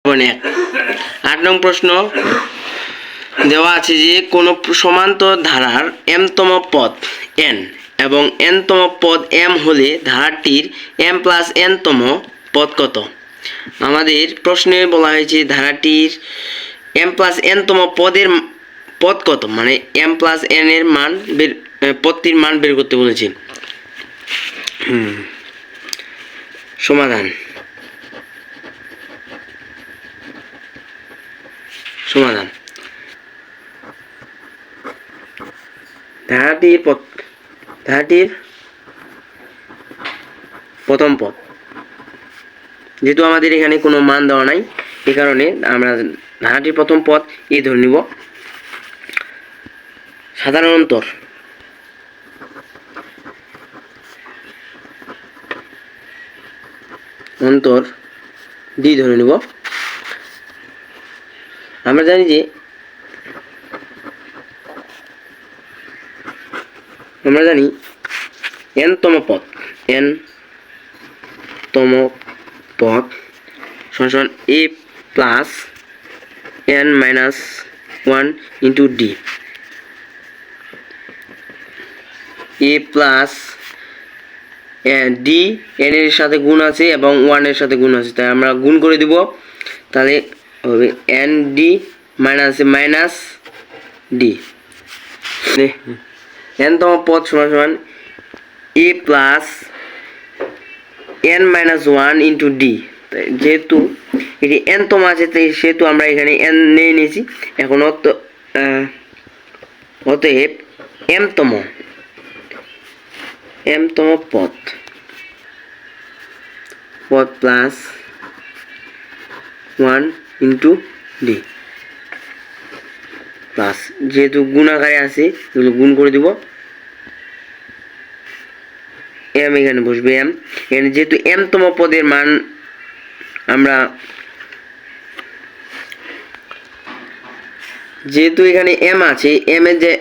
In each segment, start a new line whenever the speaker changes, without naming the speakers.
8 নং প্রশ্ন দেওয়া আছে যে কোন সমান্তর ধারার m-তম পদ n এবং n-তম পদ m হলে ধারাটির m+n-তম পদ কত? আমাদের প্রশ্নে বলা হয়েছে ধারাটির m+n-তম পদের পদ কত, মানে m+n এর মান পদটির মান বের করতে বলেছে। সমাধান ধারাটির প্রথম পদ, যেহেতু আমাদের এখানে কোনো মান দেওয়া নাই এই কারণে আমরা ধারাটির প্রথম পদ এই ধরে নিব। সাধারণ অন্তর ডি ধরে নিব। আমরা জানি যে n-তম পদ সমান a plus n minus 1 into D. a plus D n এর সাথে গুণ আছে এবং 1 এর সাথে গুণ আছে, তাই আমরা গুণ করে দিব। তাহলে হবে n ডি মাইনাস ডি। n-তম পদ সমান a plus n minus 1 into D. যেহেতু এটি n-তম আছে তাই সেহেতু আমরা এখানে n নিয়ে নিয়েছি। এখন অতএব m-তম পদ প্লাস 1 ইন্টু ডি প্লাস, যেহেতু গুণ আকারে আছে এগুলো গুণ করে দিব। m এখানে বসবে m, এখানে যেহেতু m-তম পদের মান আমরা যেহেতু এখানে m আছে, m এর যে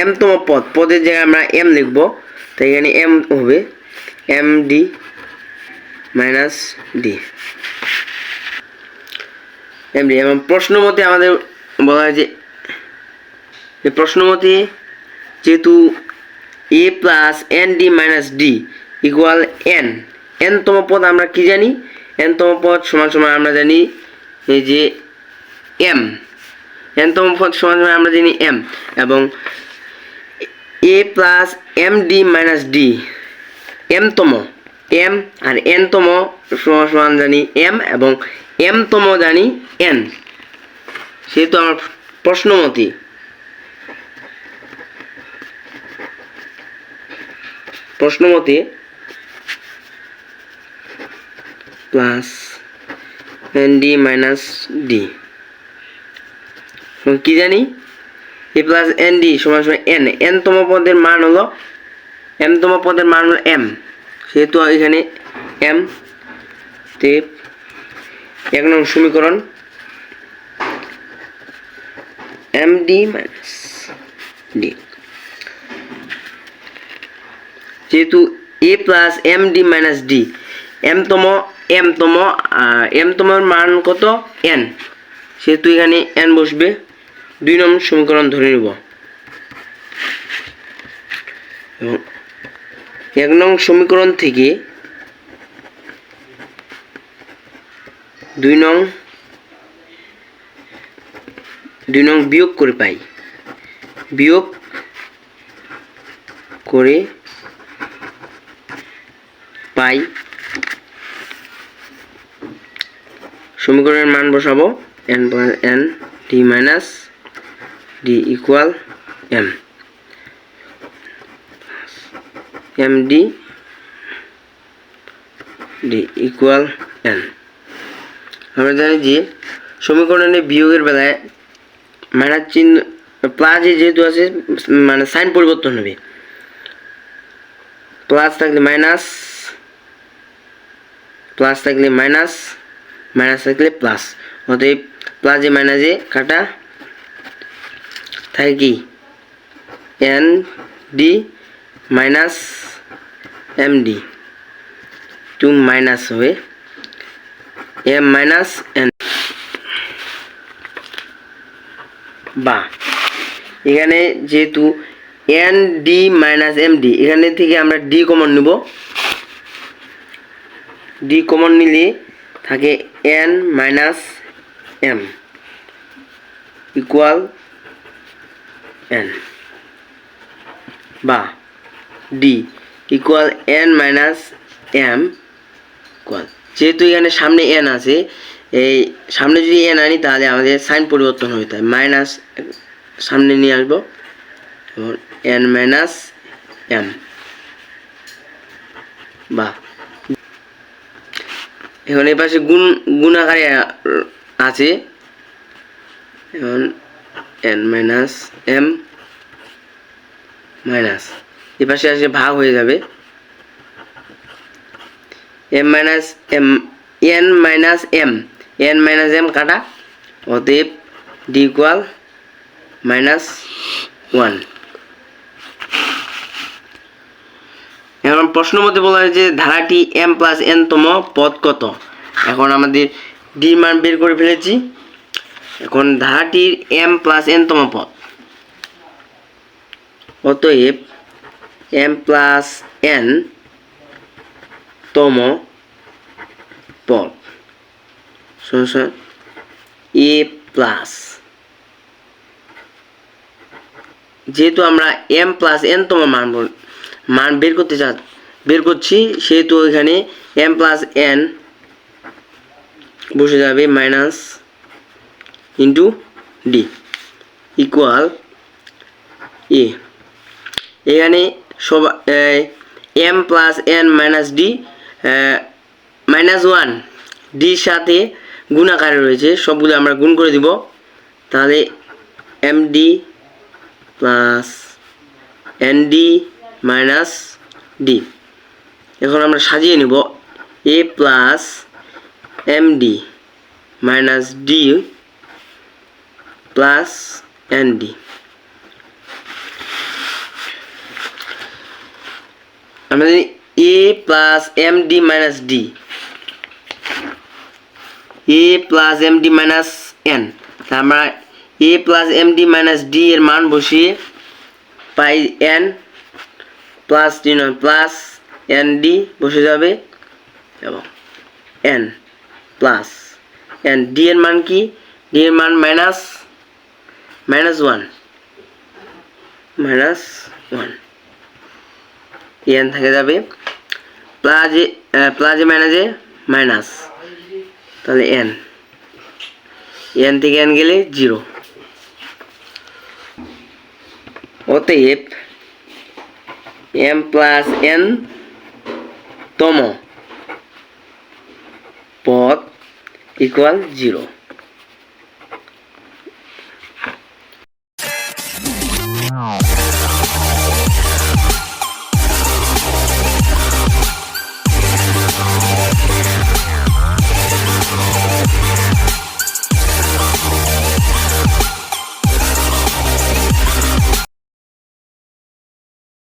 m-তম পদের জায়গায় আমরা m লিখব, তাই এখানে m হবে m D minus D m D. এবং প্রশ্ন মতে আমাদের বলা হয় যে যেহেতু a plus n D minus D equal n-তম পদ আমরা কি জানি? n-তম পদ সমান আমরা জানি এই যে m, n-তম পদ সমান আমরা জানি m, এবং a plus m D minus D m-তম m আর n-তম সমান জানি m এবং m-তম জানি n। সেহেতু আমার প্রশ্নমতে plus N D minus D কি জানি? এ প্লাস এন ডি সমান এন, n-তম পদের মান হলো m-তম পদের মান হলো m, সেহেতু এখানে m তে 1 নং সমীকরণ m ডি মাইনাস ডি। যেহেতু a plus m D minus D m-তম মান কত? n, সেহেতু এখানে n বসবে। 2 নং সমীকরণ ধরে নিব। এবং 1 নং সমীকরণ থেকে 2 নং বিয়োগ করে পাই সমীকরণের মান বসাবো n plus n D minus D equal m D equal n। আমরা জানি যে সমীকরণে বিয়োগের বেলায় মাইনাস চিহ্ন প্লাসে যেহেতু আছে মানে সাইন পরিবর্তন হবে, প্লাস থাকলে মাইনাস, মাইনাস থাকলে প্লাস। অতএব প্লাসে মাইনাসে কাটা থাকে কি N D minus M D, two minus হবে এম মাইনাস এন। বা এখানে যেহেতু N D minus M D, এখানে থেকে আমরা ডি কমন নিব, ডি কমন নিলে থাকে N minus M equal N, বা D equal N minus M equal, যেহেতু এখানে সামনে এন আছে, এই সামনে যদি এন আনি তাহলে আমাদের সাইন পরিবর্তন হয়ে যায়, মাইনাস সামনে নিয়ে আসবো এবং এন মাইনাস এম, বা এখন এই পাশে গুণ আকারে আছে, এখন এন মাইনাস এম মাইনাস এই পাশে আসে ভাগ হয়ে যাবে, M minus M, N minus M কাটা, অতএব ডি ইকুয়াল -1। এখন প্রশ্ন মধ্যে বলা হয়েছে ধারাটি এম প্লাস এন তম পদ কত। এখন আমাদের ডি মান বের করে ফেলেছি, এখন ধারাটির এম প্লাস এন তম পদ, অতএব এম প্লাস এন তম পদ সমান এ প্লাস, যেহেতু আমরা এম প্লাস এন তম মান বের করছি, সেহেতু এখানে এম প্লাস এন বসে যাবে minus into D equal A, এখানে সব M plus N minus D -1 ডির সাথে গুণ আকারে রয়েছে, সবগুলো আমরা গুণ করে দিব, তাহলে M D plus N D minus D. এখন আমরা সাজিয়ে নিব A plus M D minus D plus N D. আমরা জানি A plus M D minus D, A plus M D minus N, আমরা A plus M D minus D এর মান বসিয়ে পাই এন প্লাস ডি নয় প্লাস এন ডি বসে যাবে, এবং এন প্লাস এন ডি এর মান কি, ডি এর মান -1 এন থেকে যাবে প্লাসে মাইনাসে মাইনাস, তাহলে এন থেকে এন গেলে 0, অতএব এম প্লাস এন তম পদ ইকুয়াল 0।